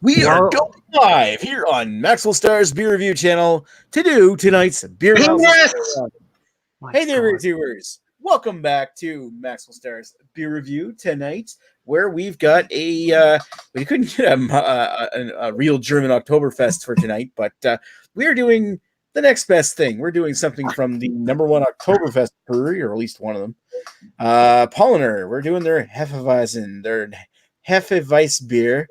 We are going live here on Maxwell Star's Beer Review channel to do tonight's Beer House. Hey there, viewers. Welcome back to Maxwell Star's Beer Review tonight, where we've got a we couldn't get a real German Oktoberfest for tonight, but we are doing the next best thing. We're doing something from the #1 Oktoberfest brewery, or at least one of them. Paulaner. We're doing their Hefeweizen, their Hefe-Weissbier.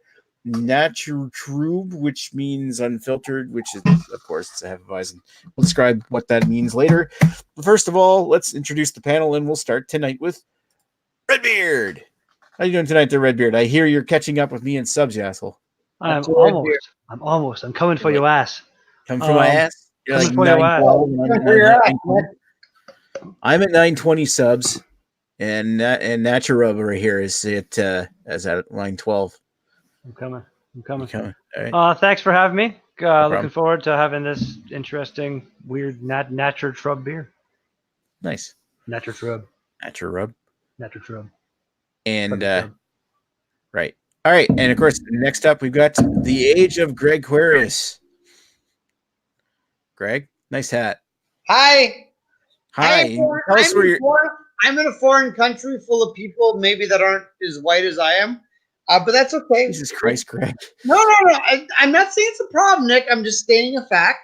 Naturtrube, which means unfiltered, which is, of course, it's a Hefeweizen. We'll describe what that means later. But first of all, let's introduce the panel, and we'll start tonight with Redbeard. How you doing tonight there, Redbeard? I hear you're catching up with me in subs, you asshole. I'm almost. I'm coming for your ass. Coming for my ass? You're like 912. I'm at 920 subs, and Naturub right here is at line 12. I'm coming. All right. Thanks for having me. Looking forward to having this interesting, weird Naturtrub beer. Nice. Naturtrub. And right. All right. And of course, next up we've got the age of Greg Queris. Greg, nice hat. Hi. I'm in a foreign country full of people maybe that aren't as white as I am. But that's okay. Jesus Christ, Greg. No. I'm not saying it's a problem, Nick. I'm just stating a fact.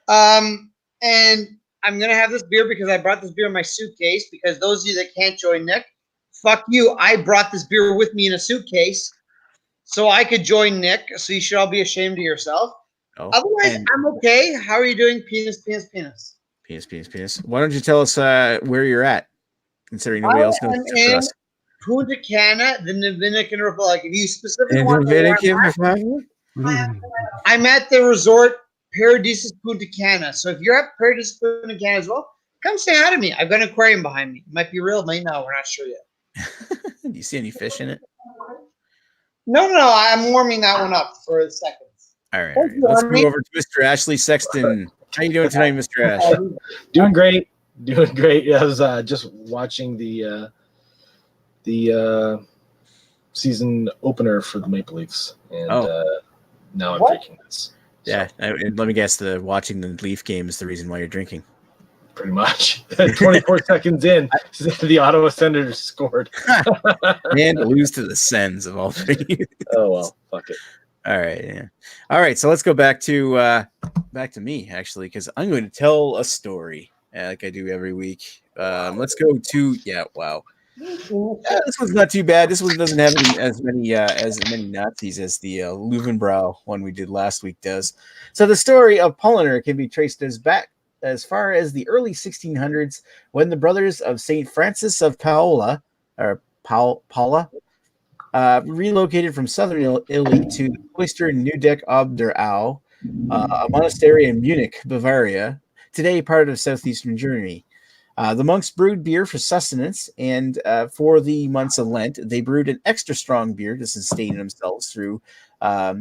And I'm going to have this beer because I brought this beer in my suitcase. Because those of you that can't join Nick, fuck you. I brought this beer with me in a suitcase so I could join Nick. So you should all be ashamed of yourself. Oh, otherwise, I'm okay. How are you doing? Penis. Why don't you tell us where you're at? Considering nobody else knows for us. Punta Cana, the Dominican Republic. If you specifically want to I'm at the resort Paradisus Punta Cana. So if you're at Paradisus Punta Cana as well, come say hi to me. I've got an aquarium behind me. It might be real, might not. We're not sure yet. Do you see any fish in it? No. I'm warming that one up for seconds. All right. Let's move over to Mr. Ashley Sexton. How you doing tonight, Mr. Ash? Doing great. I was just watching the season opener for the Maple Leafs, and now I'm drinking this. Yeah, and let me guess, watching the Leaf game is the reason why you're drinking. Pretty much. 24 seconds in, the Ottawa Senators scored. And lose to the Sens of all three. Oh well, fuck it. All right, yeah. All right, so let's go back to me actually, because I'm going to tell a story like I do every week. Let's go to wow. This one's not too bad. This one doesn't have as many Nazis as the Löwenbräu one we did last week does. So the story of Paulaner can be traced back as far as the early 1600s, when the brothers of Saint Francis of Paula relocated from southern Italy to the cloister Neudeck ob der Au, a monastery in Munich, Bavaria, today part of southeastern Germany. The monks brewed beer for sustenance, and for the months of Lent, they brewed an extra strong beer to sustain themselves through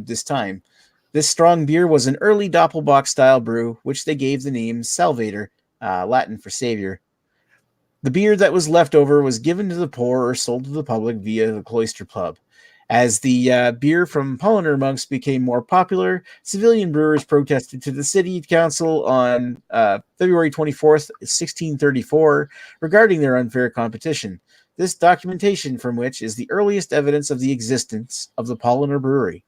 this time. This strong beer was an early Doppelbock-style brew, which they gave the name Salvator, Latin for savior. The beer that was left over was given to the poor or sold to the public via the cloister pub. As the beer from Paulaner monks became more popular, civilian brewers protested to the city council on February 24th, 1634, regarding their unfair competition. This documentation from which is the earliest evidence of the existence of the Paulaner brewery.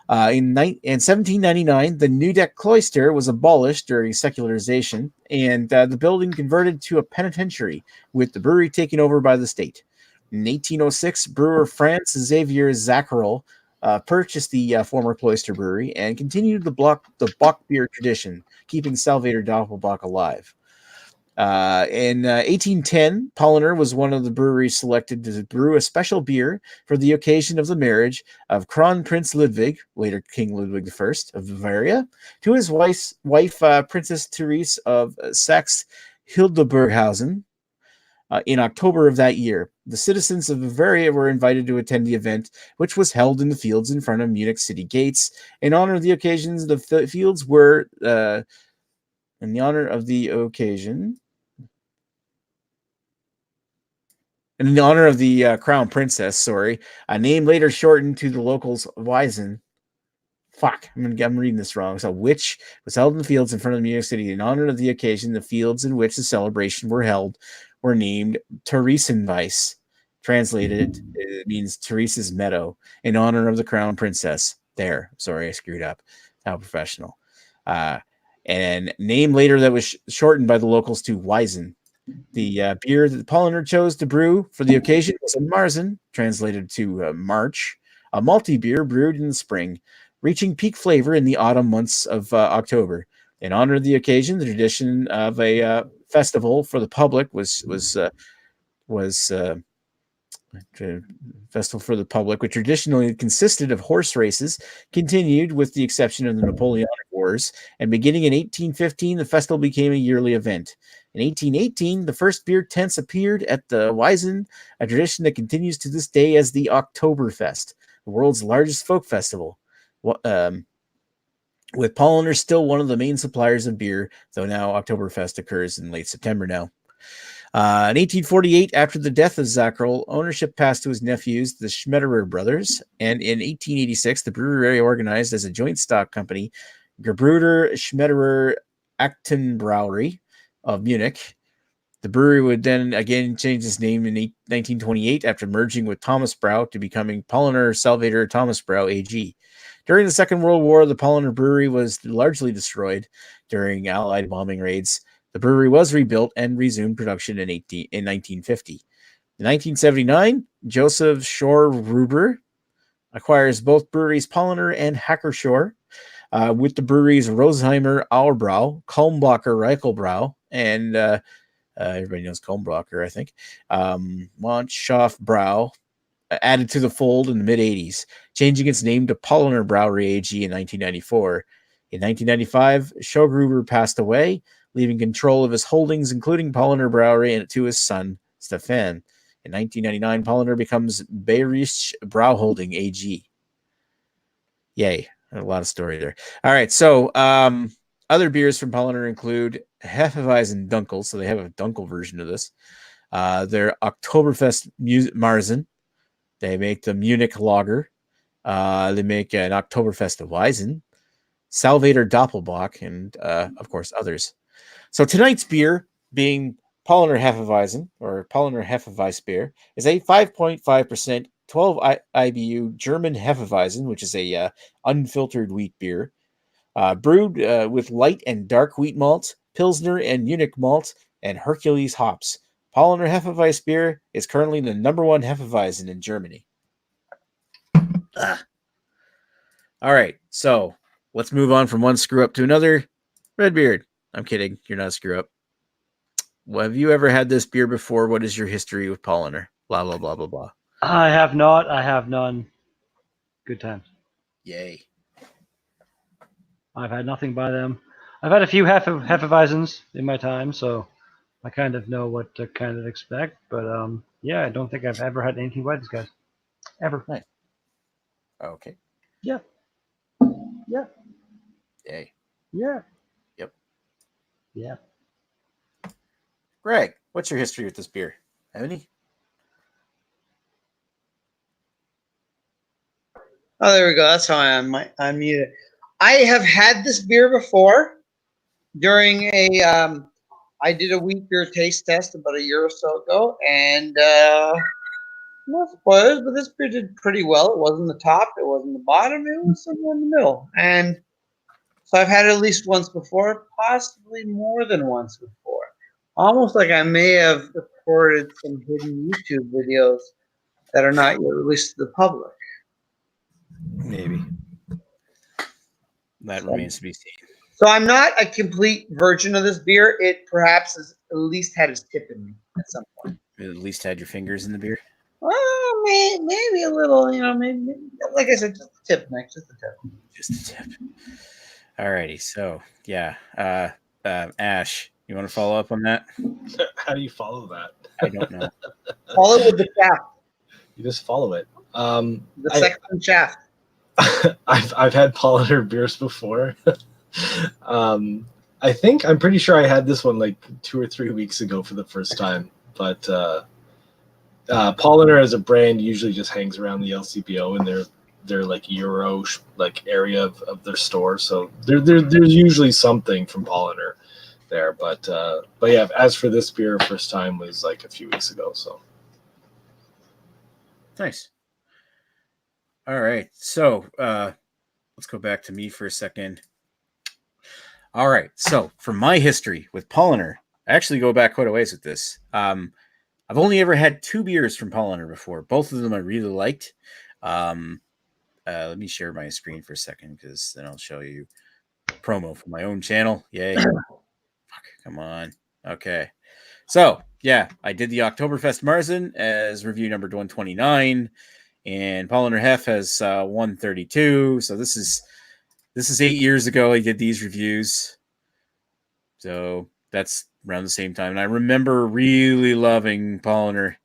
In 1799, the Neudeck cloister was abolished during secularization, and the building converted to a penitentiary, with the brewery taken over by the state. In 1806, brewer Franz Xavier Zacharel purchased the former cloister brewery and continued the Bock beer tradition, keeping Salvator Doppelbock alive. In 1810, Paulaner was one of the breweries selected to brew a special beer for the occasion of the marriage of Crown Prince Ludwig, later King Ludwig I of Bavaria, to his wife Princess Therese of Saxe-Hildburghausen. In October of that year, the citizens of Bavaria were invited to attend the event, which was held in the fields in front of Munich city gates. In honor of the occasions, the fields were, in the honor of the occasion, in honor of the crown princess. Sorry, a name later shortened to the locals Weizen. Fuck, I'm reading this wrong. So, which was held in the fields in front of Munich City in honor of the occasion. The fields in which the celebration were held were named Theresienweiss. Translated, it means Teresa's Meadow, in honor of the crown princess. There, sorry, I screwed up. How professional. And name later that was shortened by the locals to Weizen. The beer that the Paulaner chose to brew for the occasion was a Marzen, translated to March, a malty beer brewed in the spring, reaching peak flavor in the autumn months of October. In honor of the occasion, the tradition of a festival for the public festival for the public, which traditionally consisted of horse races, continued with the exception of the Napoleonic Wars. And beginning in 1815, the festival became a yearly event. In 1818, the first beer tents appeared at the Weizen, a tradition that continues to this day as the Oktoberfest, the world's largest folk festival. With Paulaner still one of the main suppliers of beer, though now Oktoberfest occurs in late September now. In 1848, after the death of Zackerl, ownership passed to his nephews, the Schmetterer brothers, and in 1886, the brewery reorganized as a joint stock company, Gebruder Schmetterer Brauerei of Munich. The brewery would then again change its name in 1928 after merging with Thomas Brau to becoming Paulaner Salvator Thomas Brau AG. During the Second World War, the Paulaner brewery was largely destroyed during Allied bombing raids. The brewery was rebuilt and resumed production in 1950. In 1979, Joseph Schorruber acquires both breweries Paulaner and Hackerschor, with the breweries Rosheimer Auerbrau, Kulmbacher Reichelbrau, and everybody knows Kulmbacher, I think, Montschaft Brau, added to the fold in the mid-'80s, changing its name to Paulaner Brauerei AG in 1994. In 1995, Schorruber passed away, leaving control of his holdings, including Paulaner Brauerei, and to his son, Stefan. In 1999, Paulaner becomes Bayerische Brauholding AG. Yay. A lot of story there. All right, so other beers from Paulaner include Hefeweizen Dunkel, so they have a Dunkel version of this. Their Oktoberfest Marzen. They make the Munich Lager. They make an Oktoberfest Weizen, Salvator Doppelbock, and, of course, others. So tonight's beer, being Paulaner Hefeweizen, or Paulaner Hefe-Weissbier, is a 5.5%, 12 IBU German Hefeweizen, which is a unfiltered wheat beer, brewed with light and dark wheat malt, Pilsner and Munich malt, and Hercules hops. Paulaner Hefe-Weissbier is currently the #1 Hefeweizen in Germany. All right, so let's move on from one screw up to another. Redbeard. I'm kidding. You're not a screw up. Well, have you ever had this beer before? What is your history with Paulaner? Blah, blah, blah, blah, blah. I have not. I have none. Good times. Yay. I've had nothing by them. I've had a few Hefeweizens in my time, so I kind of know what to kind of expect. But yeah, I don't think I've ever had anything by these guys. Ever. Nice. Okay. Yeah. Yeah. Yay. Yeah. Yep. Yeah. Greg, what's your history with this beer? Have any? Oh, there we go. That's how I unmuted. I have had this beer before during a I did a wheat beer taste test about a year or so ago, and no spoilers, but this beer did pretty well. It wasn't the top, it wasn't the bottom, it was somewhere in the middle. And so I've had it at least once before, possibly more than once before. Almost like I may have recorded some hidden YouTube videos that are not yet released to the public. Maybe. That remains to be seen. So I'm not a complete virgin of this beer. It perhaps has at least had its tip in me at some point. You at least had your fingers in the beer? Well, maybe a little, maybe, like I said, just a tip, Nick, just a tip. Just a tip. All righty, so, yeah. Ash, you want to follow up on that? How do you follow that? I don't know. Follow with the shaft. You just follow it. The second shaft. I've had Paulaner beers before. I'm pretty sure I had this one like 2 or 3 weeks ago for the first time, but Paulaner as a brand usually just hangs around the LCBO and their like Euro like area of their store. So there's usually something from Paulaner there. But yeah, as for this beer, first time was like a few weeks ago. So Nice. All right. So let's go back to me for a second. All right. So for my history with Paulaner, I actually go back quite a ways with this. I've only ever had 2 beers from Paulaner before. Both of them I really liked. Let me share my screen for a second because then I'll show you promo for my own channel. Yay. Fuck, come on. Okay. So, yeah, I did the Oktoberfest Marzen as review number 129, and Paulaner Hef has 132. So this is 8 years ago I did these reviews. So that's around the same time. And I remember really loving Paulaner.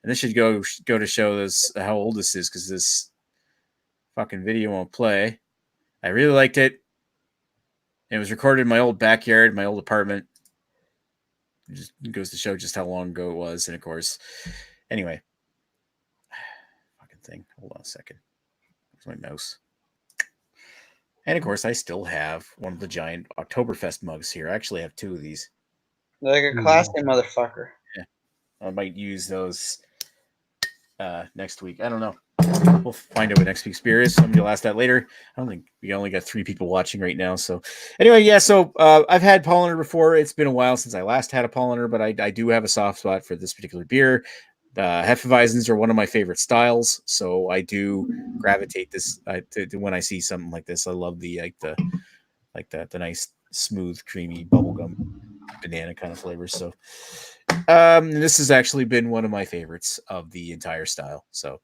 And this should go to show this how old this is because this fucking video won't play. I really liked it. It was recorded in my old backyard, my old apartment. It just goes to show just how long ago it was. And of course, anyway. Fucking thing. Hold on a second. Where's my mouse? And of course, I still have one of the giant Oktoberfest mugs here. I actually have 2 of these. Like a classy motherfucker. Yeah. I might use those next week. I don't know. We'll find out what next week's beer is. Somebody will ask that later. I don't think we only got 3 people watching right now. So anyway, yeah. So I've had Paulaner before. It's been a while since I last had a Paulaner, but I do have a soft spot for this particular beer. Hefeweizens are one of my favorite styles, so I do gravitate this to when I see something like this. I love the nice, smooth, creamy bubblegum banana kind of flavors. So this has actually been one of my favorites of the entire style. So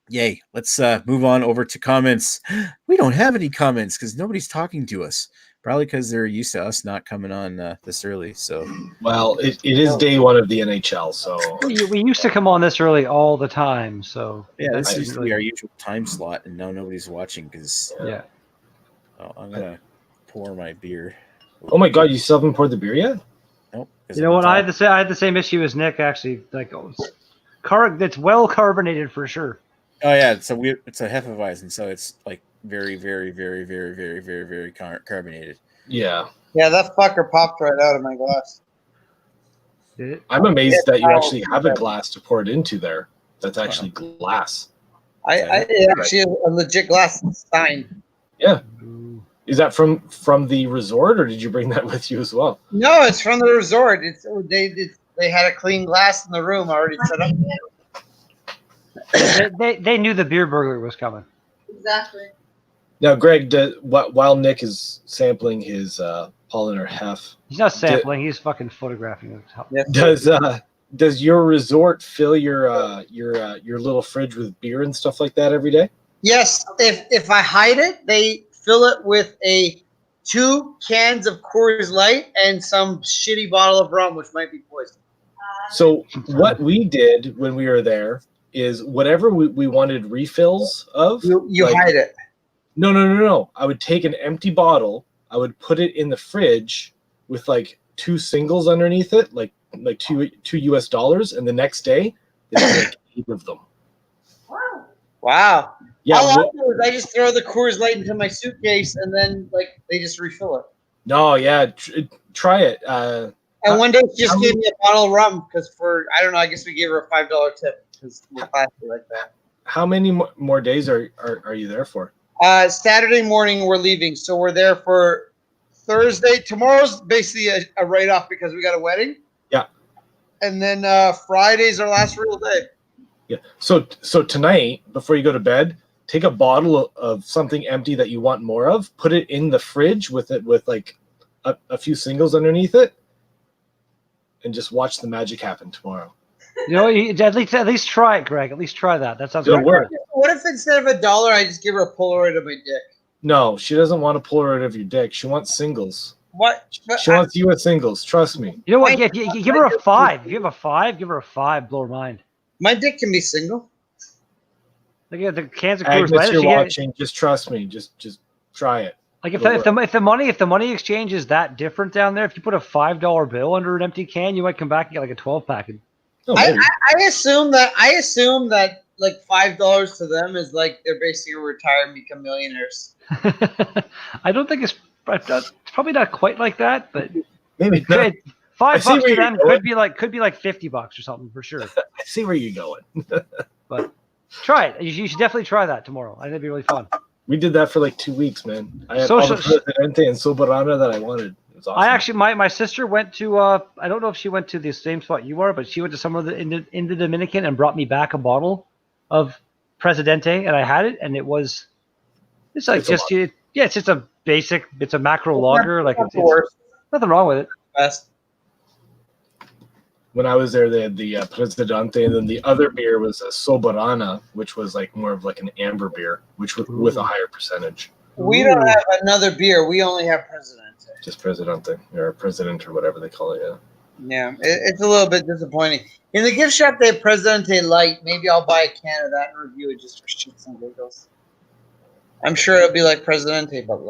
yay. Let's move on over to comments. We don't have any comments because nobody's talking to us. Probably because they're used to us not coming on this early. So, well, it is day 1 of the NHL. So we used to come on this early all the time. So yeah, this used to be our usual time slot, and now nobody's watching because yeah. I'm gonna pour my beer. Oh my god, you still haven't poured the beer yet? Nope. You know what? I had the same issue as Nick actually. Like, it's well carbonated for sure. Oh yeah, it's a Hefeweizen, so it's like very, very, very, very, very, very, very carbonated. Yeah. Yeah, that fucker popped right out of my glass. Did it? I'm amazed that you actually have a glass to pour it into there. That's actually glass. It actually is a legit glass stein. Yeah. Is that from the resort, or did you bring that with you as well? No, it's from the resort. They had a clean glass in the room already set up. They knew the beer burglar was coming. Exactly. Now, Greg, while Nick is sampling his Paulaner Hef, He's not sampling. He's fucking photographing it. Yes. Does your resort fill your little fridge with beer and stuff like that every day? Yes. If I hide it, they fill it with 2 cans of Coors Light and some shitty bottle of rum, which might be poison. So what we did when we were there is whatever we wanted refills of. You hide it. No. I would take an empty bottle. I would put it in the fridge with like 2 singles underneath it, like two US dollars, and the next day there's like 8 of them. Wow. Yeah. All I do is I just throw the Coors Light into my suitcase and then they just refill it. No, yeah, try it. And one day she just gave me a bottle of rum because I don't know, I guess we gave her a $5 tip because we're classy like that. How many more days are you there for? Saturday morning we're leaving, so we're there for Thursday. Tomorrow's basically a write-off because we got a wedding. Yeah. And then Friday's our last real day. Yeah. So tonight, before you go to bed, take a bottle of something empty that you want more of, put it in the fridge with like a few singles underneath it, and just watch the magic happen tomorrow. You know, at least try it, Greg. At least try that. That sounds It'll good. work. What if instead of $1, I just give her a Polaroid of my dick? No, she doesn't want a Polaroid of your dick. She wants singles. What? She wants you with singles. Trust me. You know what? Yeah, you give her a 5. If you have a 5, give her a 5. Blow her mind. My dick can be single. Look at the cans of Coors Agnes, Light. you're watching. Just trust me. Just try it. Like if the money exchange is that different down there, if you put a $5 bill under an empty can, you might come back and get like a 12-pack. Oh, I, maybe. I assume that like $5 to them is like they're basically retired and become millionaires. I don't think it's probably not quite like that, but Maybe it not. could. $5 where to you're them going. could be like $50 or something for sure. I see where you're going. But try it. You should definitely try that tomorrow. I think it'd be really fun. We did that for like 2 weeks, man. I had Social- all the Presidente and Soberana that I wanted. It was awesome. I actually, my sister went to. I don't know if she went to the same spot you are, but she went to some of the in the Dominican and brought me back a bottle of Presidente, and I had it, and it's like It's a lot. it's just a basic. It's a macro lager. Like Not it's the worst. nothing wrong with it. Best. When I was there, they had the Presidente, and then the other beer was a Soberana, which was like more of like an amber beer, which with a higher percentage. We don't have another beer. We only have Presidente. Just Presidente or President or whatever they call it. Yeah. Yeah, it's a little bit disappointing. In the gift shop, they have Presidente Light. Maybe I'll buy a can of that and review it just for shits and giggles. I'm sure it'll be like Presidente, but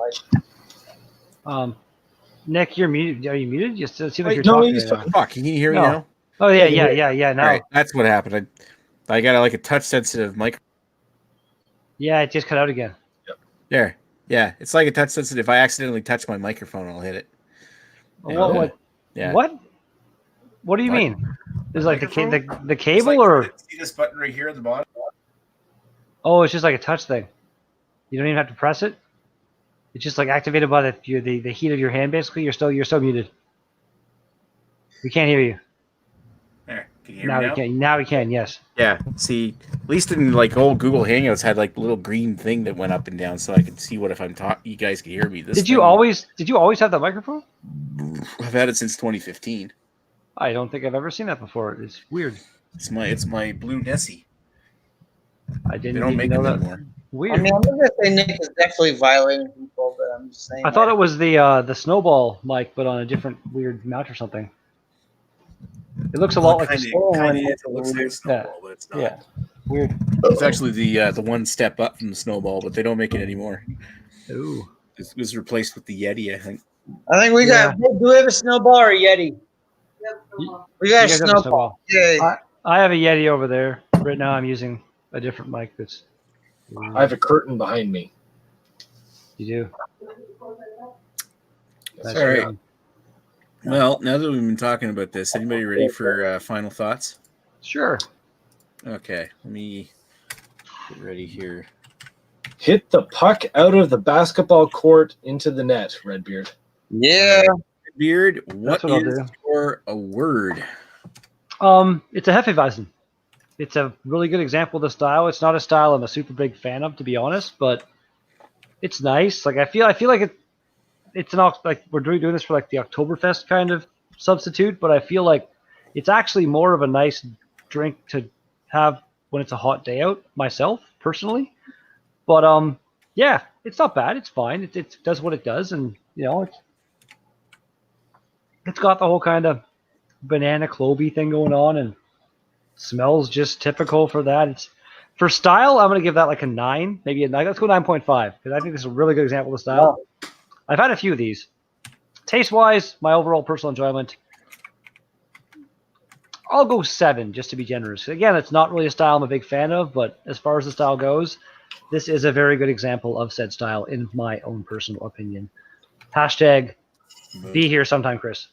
light. Nick, you're muted. Are you muted? Just it seems like Wait, you're no, talking. he's right now. fine. Fuck, can you hear me No. now? Oh yeah. Now, All right, that's what happened. I got like a touch sensitive mic. yeah, it just cut out again. There. Yeah, it's like a touch sensitive. If I accidentally touch my microphone, I'll hit it. What? What? Yeah. What? What do you What? mean? Is like the It's cable like, or? see this button right here at the bottom? Oh, it's just like a touch thing. You don't even have to press it. It's just like activated by the heat of your hand. Basically, you're still muted. We can't hear you. There. Can you hear Now me we can. Now we can. Yes. Yeah. See, at least in like old Google Hangouts had like a little green thing that went up and down, so I could see what if I'm talking. You guys can hear me. This Did you always have that microphone? I've had it since 2015. I don't think I've ever seen that before. It's weird. It's my blue Nessie. I didn't They don't even make know them that. anymore. Weird. I mean, I'm not gonna say Nick is definitely violating people, but I'm just saying. I thought it was the snowball mic, but on a different weird mount or something. It looks a lot like the snowball one. It looks like a snowball, but it's not. Yeah. Weird. It's actually the one step up from the snowball, but they don't make it anymore. Ooh. It was replaced with the Yeti, I think. I think we got. Do we have a snowball or a Yeti? We got a You guys have a snowball. snowball. Yay. I have a Yeti over there. Right now I'm using a different mic that's. I have a curtain behind me. You do. That's all right. Well, now that we've been talking about this, anybody ready for final thoughts? Sure. Okay, let me get ready here. Hit the puck out of the basketball court into the net, Redbeard. Yeah. Beard, what what I'll is do. your a word? It's a Hefeweizen. It's a really good example of the style. It's not a style I'm a super big fan of, to be honest, but it's nice. Like I feel like it's like we're doing this for like the Oktoberfest kind of substitute, but I feel like it's actually more of a nice drink to have when it's a hot day out. Myself personally, but yeah, it's not bad. It's fine. It does what it does, and it's got the whole kind of banana clovey thing going on, and smells just typical for that. It's for style. I'm gonna give that like a 9, maybe a 9. Let's go 9.5 because I think this is a really good example of style. I've had a few of these. Taste wise, my overall personal enjoyment, I'll go 7 just to be generous. Again, it's not really a style I'm a big fan of, but as far as the style goes, this is a very good example of said style in my own personal opinion. Hashtag be here sometime, Chris.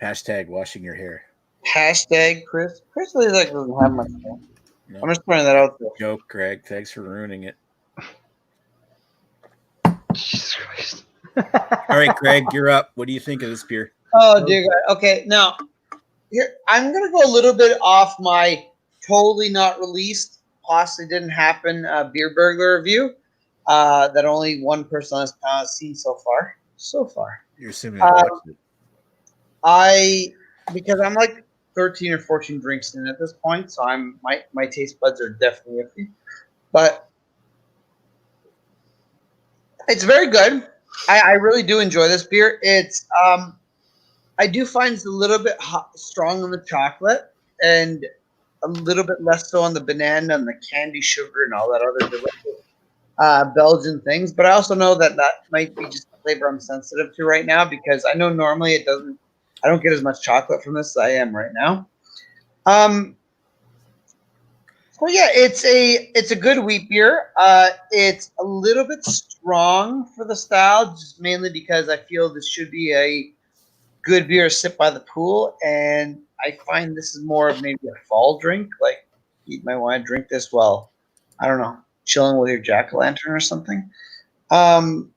Hashtag washing your hair. Hashtag Chris. Chris really doesn't have much fun. No. I'm just pointing that out there. Joke, Greg. Thanks for ruining it. Jesus Christ. All right, Greg, you're up. What do you think of this beer? Oh dear God. Okay, now here I'm gonna go a little bit off my totally not released, possibly didn't happen beer burglar review that only one person on this seen so far. You're assuming I watched it. Because I'm like 13 or 14 drinks in at this point, so my taste buds are definitely iffy. But it's very good. I really do enjoy this beer. It's I do find it's a little bit strong on the chocolate and a little bit less so on the banana and the candy sugar and all that other delicious Belgian things. But I also know that might be just a flavor I'm sensitive to right now because I know normally I don't get as much chocolate from this as I am right now. So yeah, it's a good wheat beer. It's a little bit strong for the style, just mainly because I feel this should be a good beer to sit by the pool, and I find this is more of maybe a fall drink. Like you might want to drink this while, I don't know, chilling with your jack-o'-lantern or something. Um,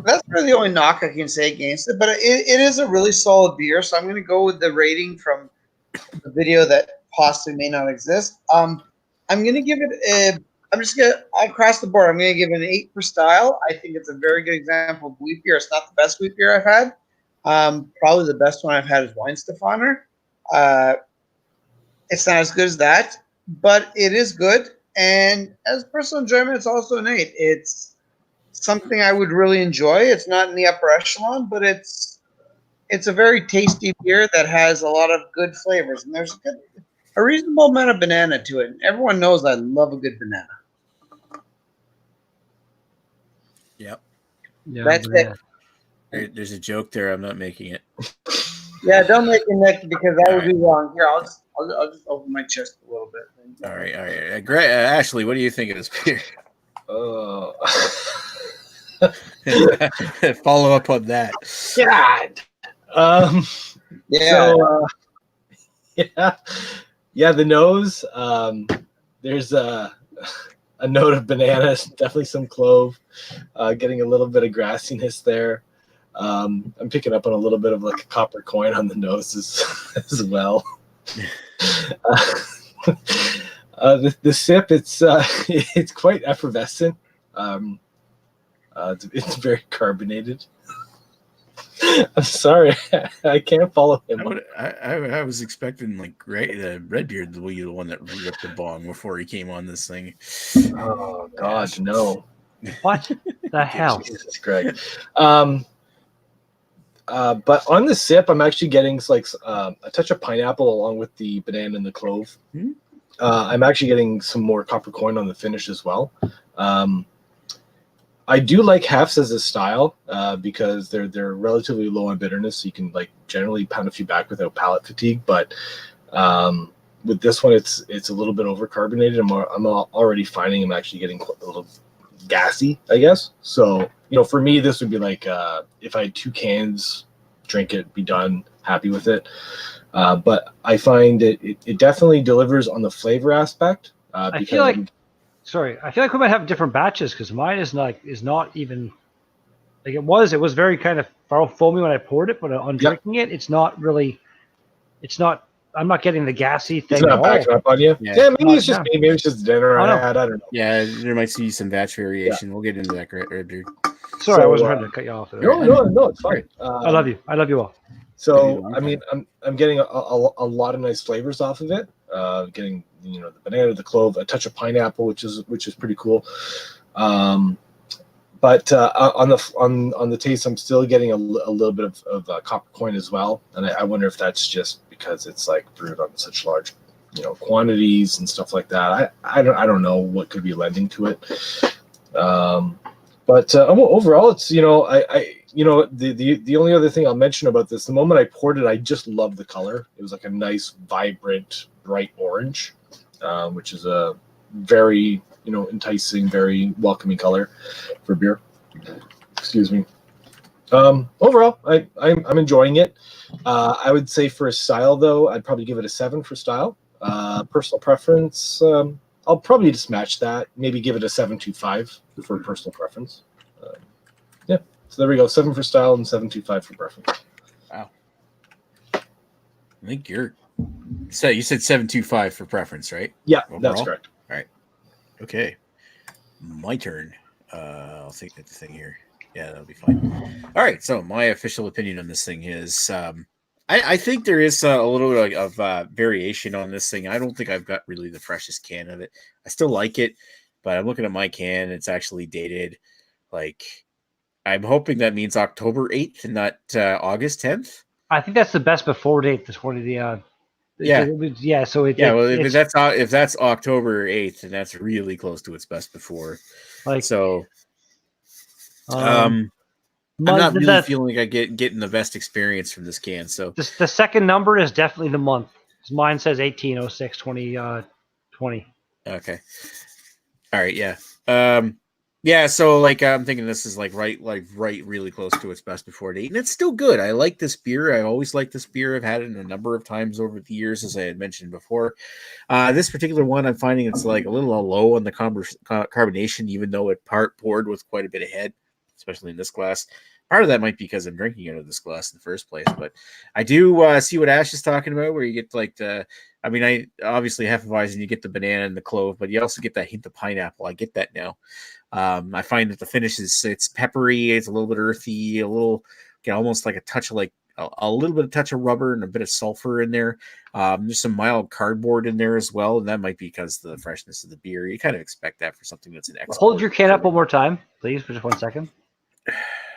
that's really the only knock I can say against it, but it is a really solid beer. So I'm going to go with the rating from the video that possibly may not exist. I'm going to give it a. I'm just going to across the board. I'm going to give it an 8 for style. I think it's a very good example of wheat beer. It's not the best wheat beer I've had. Probably the best one I've had is Weinstefaner. It's not as good as that, but it is good. And as personal enjoyment, it's also an 8. It's something I would really enjoy. It's not in the upper echelon, but it's a very tasty beer that has a lot of good flavors, and there's a reasonable amount of banana to it. And everyone knows I love a good banana. Yep. Yeah, That's it. There's a joke there. I'm not making it. Yeah, don't make a neck because that would be wrong. Here, I'll just open my chest a little bit. All right. Ashley, what do you think of this beer? Follow up on that. God. Yeah. So, yeah. The nose. There's a note of bananas, definitely some clove. Getting a little bit of grassiness there. I'm picking up on a little bit of like a copper coin on the nose as well. The sip, it's quite effervescent. It's very carbonated. I'm sorry, I can't follow him. I was expecting like Redbeard to be the one that ripped the bong before he came on this thing. Oh God, no! What the hell? Jesus Christ. But on the sip, I'm actually getting like a touch of pineapple along with the banana and the clove. Hmm? I'm actually getting some more copper coin on the finish as well. I do like Hefs as a style because they're relatively low on bitterness, so you can like generally pound a few back without palate fatigue. But with this one, it's a little bit overcarbonated. I'm already finding I'm actually getting a little gassy, I guess. So for me, this would be like if I had 2 cans, drink it, be done, happy with it. But I find it definitely delivers on the flavor aspect. I feel like we might have different batches because mine is not even like it was very kind of foamy when I poured it, but on drinking it, it's not. I'm not getting the gassy thing. It's not backing up on you. Yeah, maybe it's just me. Maybe it's just dinner I had. I don't know. Yeah, there might be some batch variation. We'll get into that, Redbeard. Sorry, I wasn't trying to cut you off. No, it's fine. I love you. I love you all. So I mean, I'm getting a lot of nice flavors off of it. Getting the banana, the clove, a touch of pineapple, which is pretty cool. But on the taste, I'm still getting a little bit of copper coin as well, and I wonder if that's just because it's like brewed on such large, quantities and stuff like that. I don't know what could be lending to it. But overall, it's the only other thing I'll mention about this, the moment I poured it, I just loved the color. It was like a nice, vibrant, bright orange, which is a very enticing, very welcoming color for beer. Excuse me. Overall, I'm enjoying it. I would say for a style, though, I'd probably give it a 7 for style. Personal preference, I'll probably just match that. Maybe give it a 7.25 for personal preference. Yeah, so there we go. 7 for style and 7.25 for preference. Wow. I think you said 7.25 for preference, right? Yeah, overall? That's correct. All right. Okay. My turn. I'll take that thing here. Yeah, that'll be fine. All right. So my official opinion on this thing is I think there is a little bit of variation on this thing. I don't think I've got really the freshest can of it. I still like it, but I'm looking at my can. It's actually dated. Like, I'm hoping that means October 8th and not August 10th. I think that's the best before date. So if that's October 8th, and that's really close to its best before. I'm not really feeling like I getting the best experience from this can. So the second number is definitely the month. Mine says 1806 2020. Okay. All right. Yeah. Yeah. So like, I'm thinking this is like right really close to its best before date, and it's still good. I like this beer. I always like this beer. I've had it a number of times over the years, as I had mentioned before. This particular one, I'm finding it's like a little low on the carbonation, even though it poured with quite a bit of head, especially in this glass. Part of that might be because I'm drinking out of this glass in the first place, but I do see what Ash is talking about, where you get like I obviously Hefeweizen, you get the banana and the clove, but you also get that hint of pineapple. I get that now. I find that the finish it's peppery, it's a little bit earthy, a little almost like a touch of like a little bit of touch of rubber and a bit of sulfur in there. There's some mild cardboard in there as well, and that might be because of the freshness of the beer. You kind of expect that for something that's an export. Hold your can up one more time, please, for just 1 second.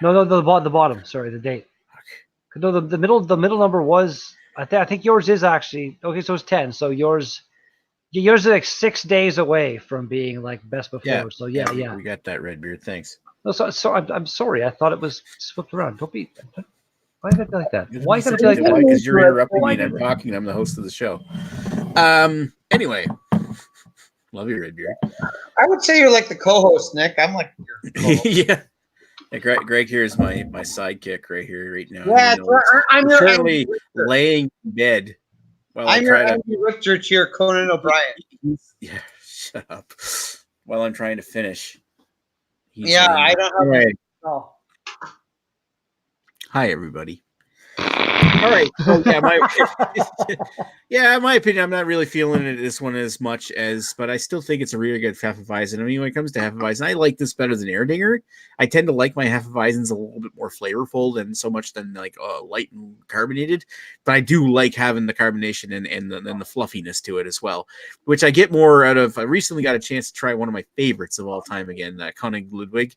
No, the bottom. Sorry, the date. Okay. No, the middle number was. I think yours is actually okay. So it's 10. So yours is like 6 days away from being like best before. Yeah. So yeah. We got that red beer. Thanks. No, so I'm sorry. I thought it was flipped around. Don't be. Why you gotta be like that? Why you gotta be like that? Because you're interrupting me and I'm talking. I'm the host of the show. Anyway, love your red beer. I would say you're like the co-host, Nick. I'm like your co-host. Yeah. Greg here is my sidekick right here, right now. Yeah, I'm currently laying in bed. While I'm your Andy Richter to your Conan O'Brien. Yeah, shut up. While I'm trying to finish. I don't have. Anyway. Oh. Hi, everybody. All right. So, in my opinion, I'm not really feeling this one as much but I still think it's a really good Hefeweizen. I mean, when it comes to Hefeweizen, I like this better than Erdinger. I tend to like my Hefeweizens a little bit more flavorful than so much than like light and carbonated. But I do like having the carbonation and the fluffiness to it as well, which I get more out of. I recently got a chance to try one of my favorites of all time again, König Ludwig.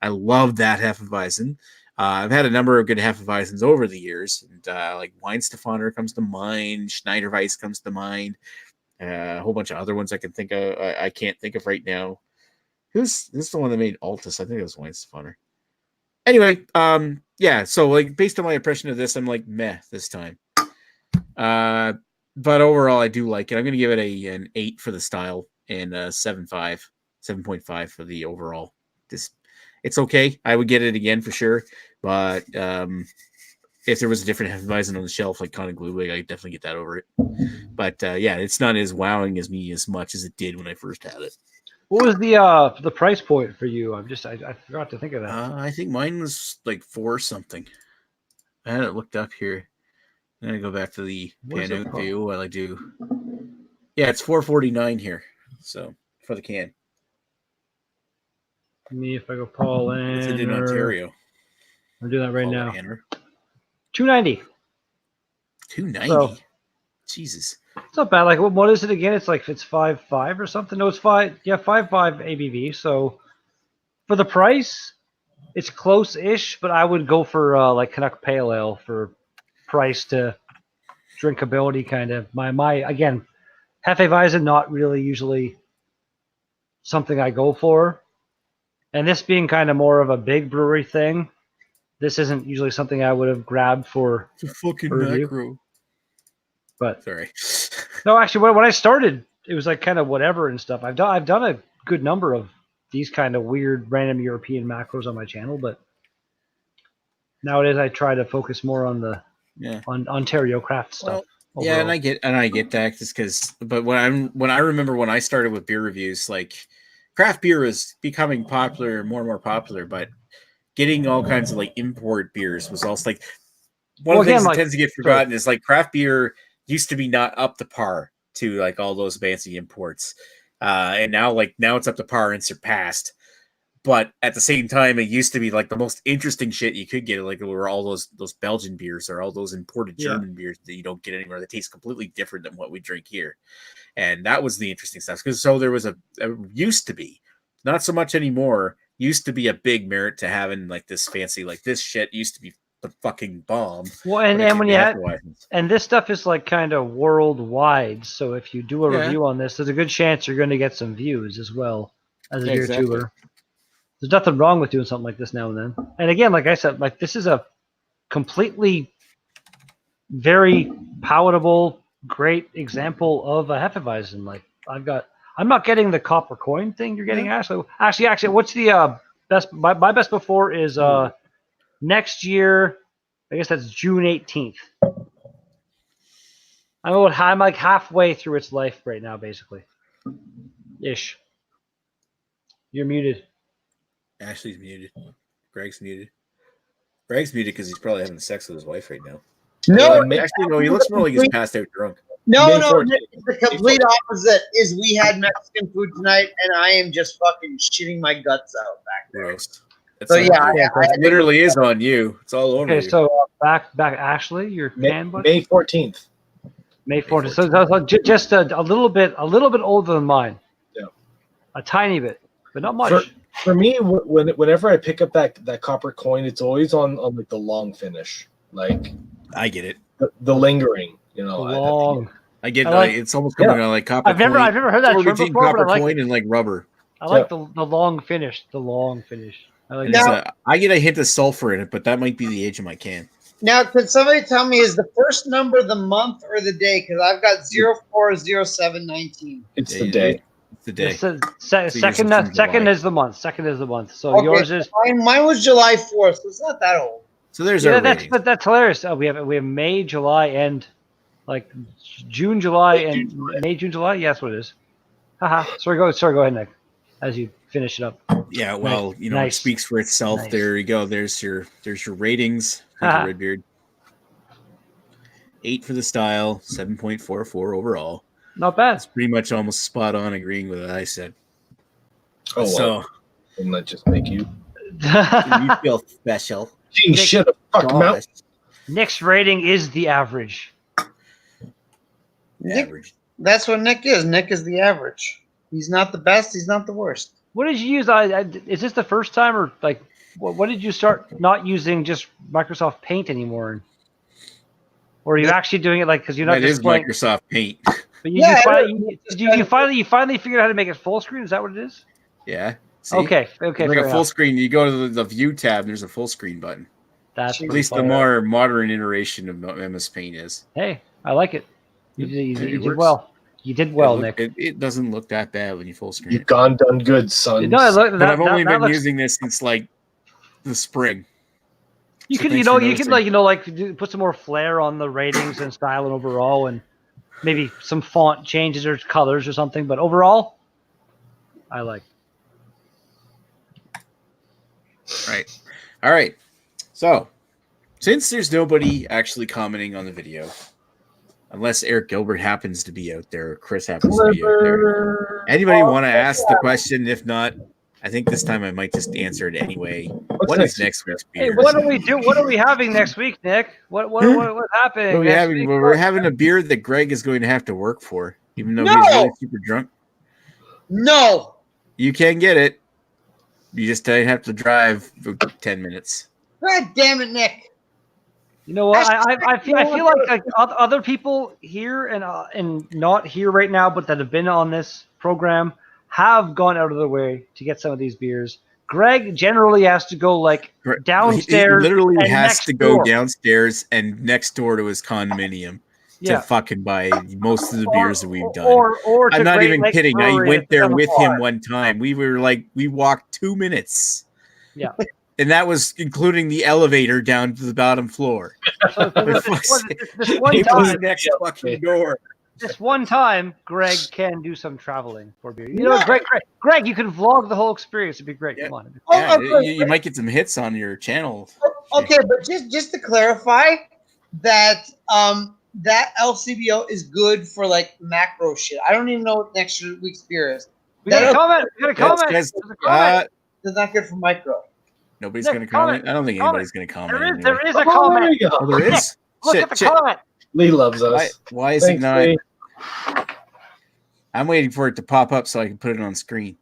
I love that Hefeweizen. I've had a number of good Hefeweizens over the years, and like Weihenstephaner comes to mind, Schneiderweiss comes to mind, a whole bunch of other ones I can think of. I can't think of right now. This is the one that made Altus? I think it was Weihenstephaner. Anyway, so like based on my impression of this, I'm like meh this time. But overall, I do like it. I'm going to give it an 8 for the style and 7.5 for the overall. It's okay. I would get it again for sure. But if there was a different Hefeweizen on the shelf like König Ludwig, I'd definitely get that over it. But it's not as wowing as me as much as it did when I first had it. What was the price point for you? I forgot to think of that. I think mine was like 4 something. I had it looked up here. I'm gonna go back to the Panoot view while I do. Yeah, it's $4.49 here. So for the can. Me, if I go Paulaner. It's in Ontario. I'm doing that right now. $2.90. $2.90. So, Jesus. It's not bad. Like, what is it again? It's like it's 5.5 or something. No, it's 5. Yeah, 5.5 ABV. So for the price, it's close-ish. But I would go for like Canuck Pale Ale for price to drinkability kind of. My again, Hefeweizen not really usually something I go for. And this being kind of more of a big brewery thing, this isn't usually something I would have grabbed for. It's a fucking macro. But sorry. No, actually, when I started, it was like kind of whatever and stuff. I've done a good number of these kind of weird random European macros on my channel, but nowadays I try to focus more on the on Ontario craft stuff. Well, yeah, and I get that just because. But when I remember when I started with beer reviews, like. Craft beer is becoming popular, more and more popular, but getting all kinds of like import beers was also like one of the things that tends to get forgotten is like craft beer used to be not up to par to like all those fancy imports. And now it's up to par and surpassed. But at the same time, it used to be like the most interesting shit you could get, like were all those Belgian beers or all those imported German beers that you don't get anywhere that taste completely different than what we drink here. And that was the interesting stuff. Because so there was used to be, not so much anymore, used to be a big merit to having like this fancy, like this shit used to be the fucking bomb. Well, and when you had, and this stuff is like kind of worldwide. So if you do a review on this, there's a good chance you're going to get some views as well as a beer tuber. There's nothing wrong with doing something like this now and then. And again, like I said, like this is a completely very palatable, great example of a Hefeweizen. Like I'm not getting the copper coin thing you're getting, Ashley. Actually, what's the best? My best before is next year. I guess that's June 18th. I'm like halfway through its life right now, basically. Ish. You're muted. Ashley's muted. Greg's muted. Greg's muted because he's probably having sex with his wife right now. No, Actually, no. He looks more like he's passed out drunk. no, May no. 14th. It's the complete opposite. Is we had Mexican food tonight, and I am just fucking shitting my guts out back there. Gross. So yeah, it literally is on you. It's all over Okay, you. so back Ashley, your can buddy. May 14th. May 14th. So just a little bit older than mine. Yeah. A tiny bit, but not much. For me, whenever I pick up that copper coin, it's always on like the long finish, like I get it. the lingering. You know, Long. I get I like- it's almost coming out like copper. I've never heard that It's term between before, copper but I like coin it. and like rubber. I like the long finish. The long finish. I like And that. I get a hint of sulfur in it, but that might be the age of my can. Now, could somebody tell me, is the first number the month or the day? Because I've got 040719. it's Yeah, the you day. do. It's the day. It's yours second is from second July. is the month. Second is the month. So Okay, yours is mine was July 4th, so it's not that old. So there's yeah. our That's ratings. that's hilarious. We have May, July, and like June, July, and May, June, July. Yeah, that's what it is. Haha. Sorry, go ahead, Nick. As you finish it up. Yeah, well, you know, Nice. it speaks for itself. Nice. There you go. There's your ratings. Thank you, Redbeard. 8 for the style, 7.44 overall. Not bad. It's pretty much almost spot on, agreeing with what I said. Oh, well, So wouldn't that just make you you feel special. Gee, shit a fuck mouth? Gosh, Nick's rating is the average. Nick, average. that's what Nick is. Nick is the average. He's not the best. He's not the worst. What did you use? Is this the first time, or like, what did you start not using just Microsoft Paint anymore? Or are you actually doing it like because you're not That is just playing? Microsoft Paint. But Yeah, you finally figured out how to make it full screen. Is that what it is? Yeah. See? Okay. Like fair a full enough. screen. You go to the view tab. There's a full screen button. That's At pretty At least the fire. more modern iteration of MS Paint is. Hey, I like it. You It did works. well. You did well, Nick. It doesn't look that bad when you full screen. You've done good, son. No, look, But I've only that been looks, using this since like the spring. You So could, thanks for you could noticing. put some more flair on the ratings and style and overall, and maybe some font changes or colors or something. But overall, I like. Right. All right. So, since there's nobody actually commenting on the video, unless Eric Gilbert happens to be out there or Chris happens to be out there, anybody want to ask the question? If not, I think this time I might just answer it anyway. What is next week's Hey, beer? what do we do? What are we having next week, Nick? What happened? We're having a beer that Greg is going to have to work for, even though No! he's really super drunk. No. You can get it. You just have to drive for 10 minutes. God damn it, Nick. You know what? I feel like other people here and not here right now, but that have been on this program have gone out of their way to get some of these beers. Greg generally has to go like downstairs. He literally and has next to go door. downstairs and next door to his condominium to fucking buy most of the beers that we've done. Or I'm to not Great even Lakes kidding. I Brewery went at there 7 with o'clock. him one time. We walked 2 minutes. Yeah. And that was including the elevator down to the bottom floor. So this one It was time, next fucking door. this one time, Greg can do some traveling for beer. You know, Greg, you can vlog the whole experience. It'd be great. Yeah. Come on. Yeah, okay. you might get some hits on your channel. Okay, but just to clarify that that LCBO is good for like macro shit. I don't even know what next week's beer is. We got a comment. That's- There's a comment. It's not good for micro. Nobody's Nick, going to comment. comment. I don't think Comment. anybody's going to comment. There is a Oh, there comment. you go. Oh, there is? Look at the Shit. comment. Lee loves us. Why is it Thanks, not? Lee. I'm waiting for it to pop up so I can put it on screen.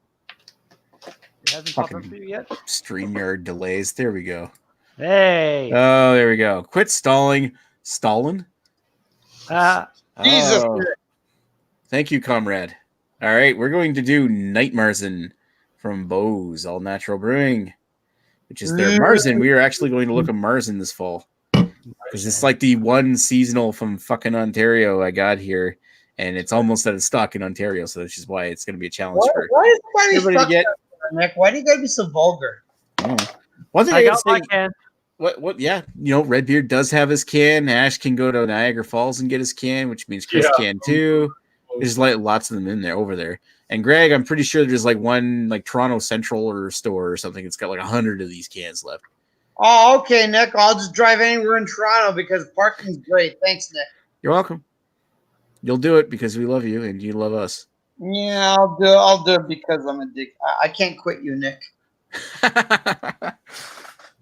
It hasn't popped up Fucking- for you yet. StreamYard delays. There we go. Hey. Oh, there we go. Quit stalling. Stalling? Jesus. Oh. Thank you, comrade. All right, we're going to do Night Marzen from Bose All Natural Brewing, which is their Marzen. We are actually going to look at Marzen this fall. Because it's like the one seasonal from fucking Ontario I got here, and it's almost out of stock in Ontario, so that's just why it's going to be a challenge for Why is everybody to get. Nick? Why do you gotta be so vulgar? One thing I I got gotta my say, can. what? Yeah, Redbeard does have his can. Ash can go to Niagara Falls and get his can, which means Chris can too. There's like lots of them in there over there. And Greg, I'm pretty sure there's like one like Toronto Central or store or something. It's got like 100 of these cans left. Oh, okay, Nick. I'll just drive anywhere in Toronto because parking's great. Thanks, Nick. You're welcome. You'll do it because we love you and you love us. Yeah, I'll do it because I'm a dick. I can't quit you, Nick.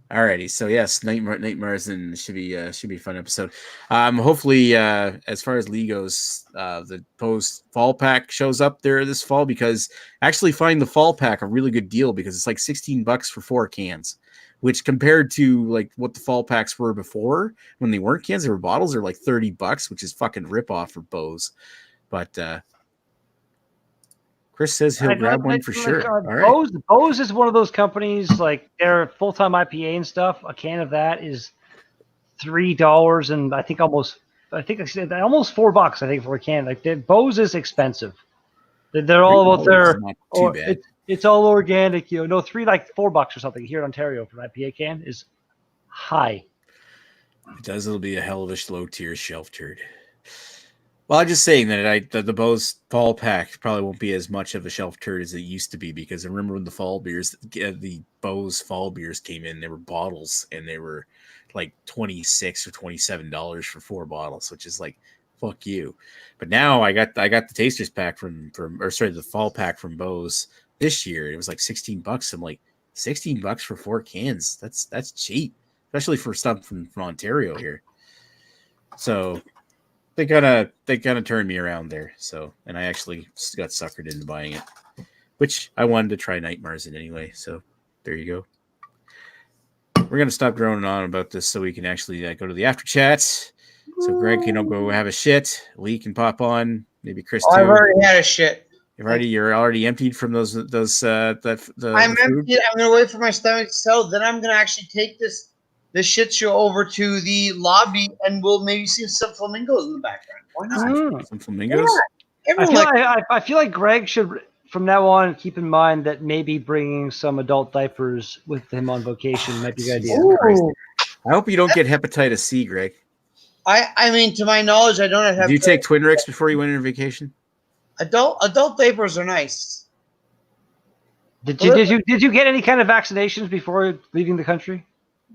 Alrighty, so yes, Night Marzen should be a fun episode. Hopefully, as far as Lee goes, the post fall pack shows up there this fall because I actually find the fall pack a really good deal because it's like $16 for 4 cans, which compared to like what the fall packs were before when they weren't cans, they were bottles, are like $30, which is fucking rip off for Bose. But Chris says he'll grab one for sure. All right. Bose is one of those companies, like their full-time IPA and stuff. A can of that is $3 and I think almost $4. I think for a can. Like Bose is expensive. They're all about their. It's all organic. $3 like $4 or something here in Ontario for an IPA can is high. It does. It'll be a hell of a low tier shelf turd. Well, I'm just saying that the Bose fall pack probably won't be as much of a shelf turd as it used to be because I remember when the fall beers, the Bose fall beers came in, they were bottles and they were like $26 or $27 for 4 bottles, which is like fuck you. But now I got the tasters pack the fall pack from Bose this year. It was like $16. I'm like $16 for 4 cans. That's cheap, especially for stuff from Ontario here. So. They kind of turned me around there. So, and I actually got suckered into buying it, which I wanted to try Night Marzen anyway. So there you go. We're going to stop droning on about this so we can actually go to the after chats. So Greg can go have a shit. Lee can pop on. Maybe Chris too. I've already had a shit. You're already emptied from those. I'm emptied. I'm going to wait for my stomach to settle. Then I'm going to actually take this shit show over to the lobby and we'll maybe see some flamingos in the background. Why not? Some flamingos? Yeah. I feel like Greg should, from now on, keep in mind that maybe bringing some adult diapers with him on vacation might be a good idea. I hope you don't get hepatitis C, Greg. I mean, to my knowledge, I don't have. Did you take Twinrix before you went on vacation? Adult diapers are nice. Did you get any kind of vaccinations before leaving the country?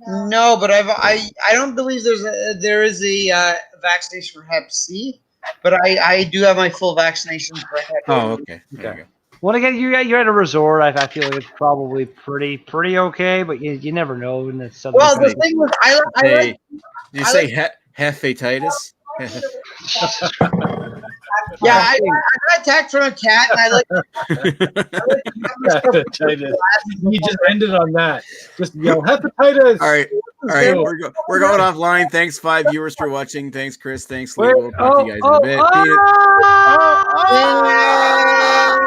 No, but I don't believe there is a vaccination for Hep C, but I do have my full vaccination for Hep C. Oh, okay. There you go. Well, again, you're at a resort. I feel like it's probably pretty okay, but you never know. And it's well, the thing was, did you say Hefetitis? Yeah, I got attacked from a cat, and I like. You just ended on that. Just hepatitis. All right. We're going offline. Thanks, 5 viewers for watching. Thanks, Chris. Thanks, Lee. We'll talk to you guys in a bit.